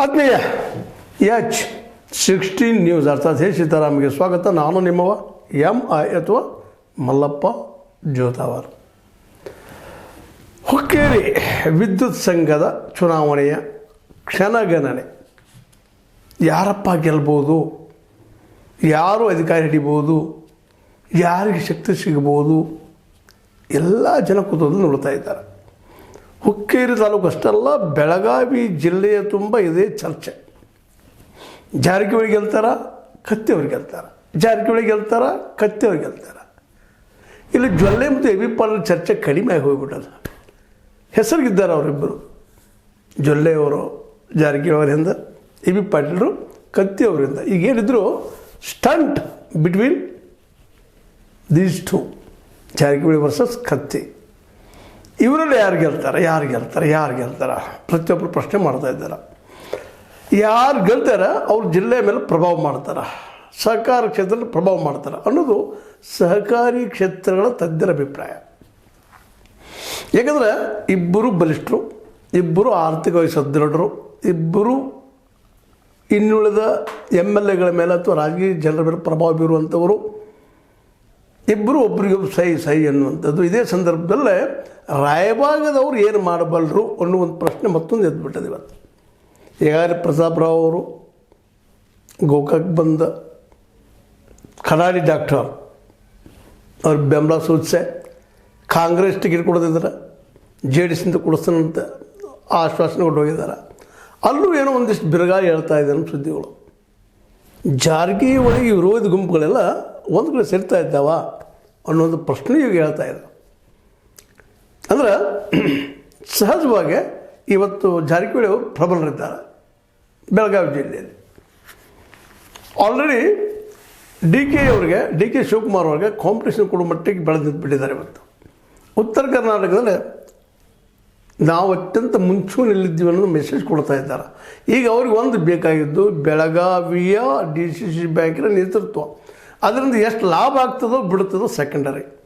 ಆತ್ಮೀಯ H16 news ಅರ್ಥಾತ್ ಹೇ ಸೀತಾರಾಮ್ಗೆ ಸ್ವಾಗತ. ನಾನು ನಿಮ್ಮವ MI ಅಥವಾ ಮಲ್ಲಪ್ಪ ಜೋತಾವರ್. ಹುಕ್ಕೇರಿ ವಿದ್ಯುತ್ ಸಂಘದ ಚುನಾವಣೆಯ ಕ್ಷಣಗಣನೆ, ಯಾರಪ್ಪ ಗೆಲ್ಬೋದು, ಯಾರು ಅಧಿಕಾರ ಹಿಡಿಬೋದು, ಯಾರಿಗೆ ಶಕ್ತಿ ಸಿಗ್ಬೋದು, ಎಲ್ಲ ಜನ ಕೂತೋದು ನೋಡ್ತಾ ಇದ್ದಾರೆ. ಹುಕ್ಕೇರಿ ತಾಲೂಕು ಅಷ್ಟಲ್ಲ, ಬೆಳಗಾವಿ ಜಿಲ್ಲೆಯ ತುಂಬ ಇದೇ ಚರ್ಚೆ. ಜಾರಕಿಹೊಳಿ ಗೆಲ್ತಾರ, ಕತ್ತಿಯವ್ರಿಗೆ ಗೆಲ್ತಾರ, ಜಾರಕಿಹೊಳಿ ಗೆಲ್ತಾರ, ಕತ್ತಿಯವ್ರಿಗೆ ಗೆಲ್ತಾರ. ಇಲ್ಲಿ ಜೊಲ್ಲೆ ಮತ್ತು ಎ ಬಿ ಪಾಟೀಲ್ ಚರ್ಚೆ ಕಡಿಮೆ ಆಗಿ ಹೋಗ್ಬಿಟ್ಟದ. ಹೆಸರಿಗಿದ್ದಾರೆ ಅವರಿಬ್ಬರು, ಜೊಲ್ಲೆಯವರು ಜಾರಕಿಹೊಳಿಯವರಿಂದ, ಎ ಬಿ ಪಾಟೀಲರು ಕತ್ತಿಯವರಿಂದ. ಈಗೇನಿದ್ರು stunt between these two, Jarkiholi versus Katti. ಇವರಲ್ಲಿ ಯಾರು ಗೆಲ್ತಾರೆ ಪ್ರತಿಯೊಬ್ಬರು ಪ್ರಶ್ನೆ ಮಾಡ್ತಾ ಇದ್ದಾರೆ. ಯಾರು ಗೆಲ್ತಾರೆ ಅವ್ರ ಜಿಲ್ಲೆಯ ಮೇಲೆ ಪ್ರಭಾವ ಮಾಡ್ತಾರೆ, ಸಹಕಾರ ಕ್ಷೇತ್ರದಲ್ಲಿ ಪ್ರಭಾವ ಮಾಡ್ತಾರೆ ಅನ್ನೋದು ಸಹಕಾರಿ ಕ್ಷೇತ್ರಗಳ ತಜ್ಞರ ಅಭಿಪ್ರಾಯ. ಯಾಕಂದರೆ ಇಬ್ಬರು ಬಲಿಷ್ಠರು, ಇಬ್ಬರು ಆರ್ಥಿಕವಾಗಿ ಸದೃಢರು, ಇಬ್ಬರು ಇನ್ನುಳಿದ MLAಗಳ ಮೇಲೆ ಅಥವಾ ರಾಜಕೀಯ ಜನರ ಮೇಲೆ ಪ್ರಭಾವ ಬೀರುವಂಥವರು, ಇಬ್ಬರು ಒಬ್ರಿಗೊಬ್ಬರು ಸೈ ಅನ್ನುವಂಥದ್ದು. ಇದೇ ಸಂದರ್ಭದಲ್ಲೇ ರಾಯಭಾಗದವರು ಏನು ಮಾಡಬಲ್ಲರು ಅನ್ನೋ ಒಂದು ಪ್ರಶ್ನೆ ಮತ್ತೊಂದು ಎದ್ದುಬಿಟ್ಟದೆ ಇವತ್ತು. ಈಗಾಗಲೇ ಪ್ರತಾಪರಾವ್ ಅವರು ಗೋಕಾಕ್ ಬಂದ ಖನಾಡಿ ಡಾಕ್ಟರ್ ಅವ್ರ ಬೆಂಬಲ ಸೂಚಿಸೆ ಕಾಂಗ್ರೆಸ್ ಟಿಕೆಟ್ ಕೊಡೋದಿದ್ದಾರೆ, JDS ಇಂದ ಕೊಡಿಸ್ತಾನಂತ ಆಶ್ವಾಸನೆ ಕೊಟ್ಟು ಹೋಗಿದ್ದಾರೆ. ಅಲ್ಲೂ ಏನೋ ಒಂದಿಷ್ಟು ಬಿರುಗಾಳಿ ಹೇಳ್ತಾ ಇದ್ದಾರೆ ಸುದ್ದಿಗಳು. ಜಾರಕಿಹೊಳಿ ವಿರೋಧಿ ಗುಂಪುಗಳೆಲ್ಲ ಒಂದು ಕಡೆ ಸೇರ್ತಾ ಇದ್ದಾವ ಅನ್ನೋದು ಪ್ರಶ್ನೆ ಈಗ ಹೇಳ್ತಾ ಇದ್ದಾರೆ. ಅಂದ್ರೆ ಸಹಜವಾಗಿ ಇವತ್ತು ಜಾರಕಿಹೊಳಿ ಅವರು ಪ್ರಬಲರಿದ್ದಾರೆ ಬೆಳಗಾವಿ ಜಿಲ್ಲೆಯಲ್ಲಿ. ಆಲ್ರೆಡಿ ಡಿ ಕೆ ಶಿವಕುಮಾರ್ ಅವ್ರಿಗೆ ಕಾಂಪಿಟೇಷನ್ ಕೊಡೋ ಮಟ್ಟಿಗೆ ಬೆಳೆದಿದ್ದು ಬಿಟ್ಟಿದ್ದಾರೆ. ಇವತ್ತು ಉತ್ತರ ಕರ್ನಾಟಕದಲ್ಲಿ ನಾವು ಅತ್ಯಂತ ಮುಂಚೂಣಿಯಲ್ಲಿದ್ದೀವಿ ಅನ್ನೋದು ಮೆಸೇಜ್ ಕೊಡ್ತಾ ಇದ್ದಾರೆ. ಈಗ ಅವ್ರಿಗೆ ಒಂದು ಬೇಕಾಗಿದ್ದು ಬೆಳಗಾವಿಯ DCC ಬ್ಯಾಂಕಿನ ನೇತೃತ್ವ. ಅದರಿಂದ ಎಷ್ಟು ಲಾಭ ಆಗ್ತದೋ ಬಿಡ್ತದೋ ಸೆಕೆಂಡರಿ.